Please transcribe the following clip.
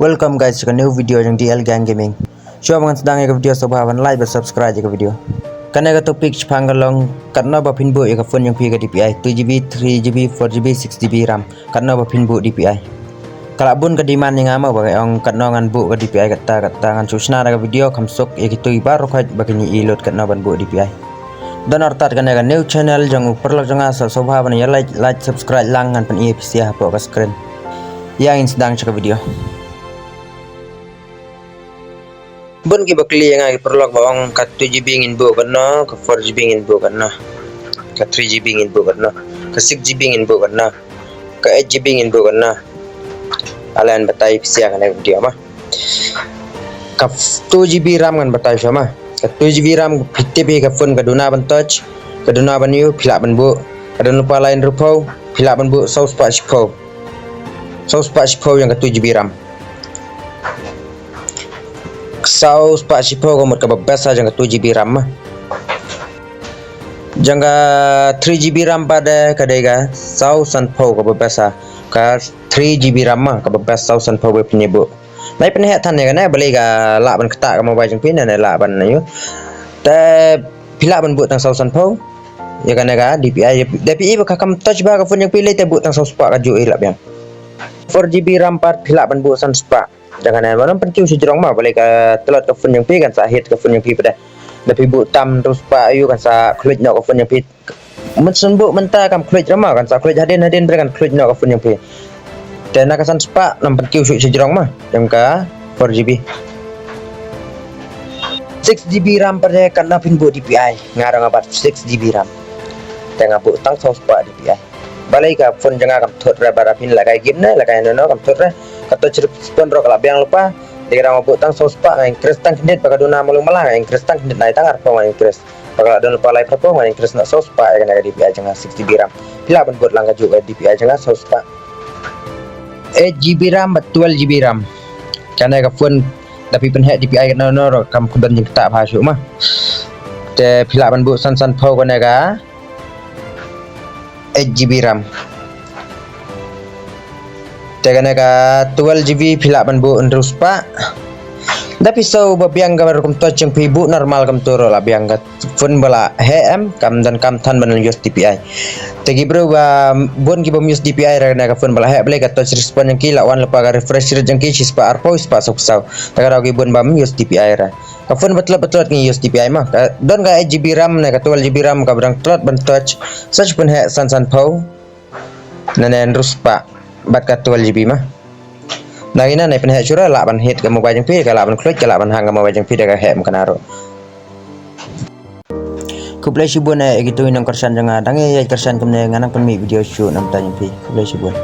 Welcome guys to a new video yang DL Gang Gaming. Show mga sedang ya video sobawan like dan subscribe ya video. Karena ka topik panggalong karena ba pinbo ya phone yang piga DPI 2GB, 3GB, 4GB, 6GB RAM karena ba pinbo DPI. Kalau bun ka demand yang ama bagai ang karena ngan bu ka DPI kata ngan susna ka video kamsok ya gitu ibaru kait bagini ilot karena ban bu DPI. Dan artat karena new channel jangan perlu jangan asal sobawan ya like subscribe lang ngan pen EPC ya po ka screen. Yang sedang cek video. Bun ki bakli yang ay perlok bawang ka 2GB ngin bu kana ka 4GB ngin bu kana ka 3GB ngin bu kana ka 6GB ngin bu kana ka 8GB ngin bu kana alan batai pisia kana video mah ka 2GB RAM ngan batai sama ka 2GB RAM PTB ka phone ka duna ban touch ka duna ban yu phila ban bu ka duna lupa lain rupau phila ban bu saus pa sipau yang ka 2GB RAM saus pak sipo ko ka babasa jang 2GB RAM mah jangga 3GB RAM pada kadega saus san po ka babasa ka 3GB RAM mah ka babasa saus san po be penyebu nai penhe tan ya kana beli ka la ban kata ka mobile jang pin na la ban ayo ta pila ban bu tang saus san po ya kana ka DPI ba ka kam touch ba ka phone yang pilih te bu tang saus pak ka ju ilap yang 4GB RAM part pila ban bu san spa jangan mana pentiu si jerong mah balik ke telot ke phone yang pi kan sa hit ke phone yang pi pada tapi bu tam terus pa ayu kan sa klik nak ke phone yang pi men sembuh mentah kan klik ramah kan sa klik hadin berikan klik nak ke phone yang pi dan nak kesan spa nam pentiu si jerong mah yang ke 4GB 6GB RAM pada kan pin bu DPI ngarang abat 6GB RAM tengah bu tang sos pa DPI balik ke phone jangan kam thot ra barapin lagai game na lagai no kam thot ra kata cerip spon rok lah biang lupa dikira mau tang sos pak yang kristan kredit pakai dona malu malang yang kristan kredit naik tangar apa yang kris pakai dona lupa lain apa yang kris nak sos pak yang ada DPI jangan 6GB RAM bila pun buat langkah juga DPI jangan sos pak 8GB RAM 12GB RAM karena ke phone tapi penhek DPI kan no kam kudan yang tak bahasa mah te bila pun buat san pau kan ka 8GB RAM Tegana ka 12GB pila ban bu terus pak tapi so babiang gambar kum touch yang pibu normal kam turo la biang ka phone bala HM kam dan kam tan ban use DPI tegi bro ba bon ki bom use DPI ra na ka phone bala he bele ka touch respond yang kila wan lepa ka refresh rate yang ki spa arpo spa soksau tagara gi bon bam use DPI ra ka phone betul ni use DPI mah don ka 8GB RAM na ka 12GB RAM ka brang trot ban touch search pun he san pau nanen terus pak bat ka 12GB mah nagina nai penhe chura la ban hit ka mobile jang pi ka la ban klik ka la ban hang ka mobile jang pi da ka hem kanaro kuplai shibun gitu inang kersan janga dange kersan kemne nganang penmi video shoot nam tanya pi kuplai shibun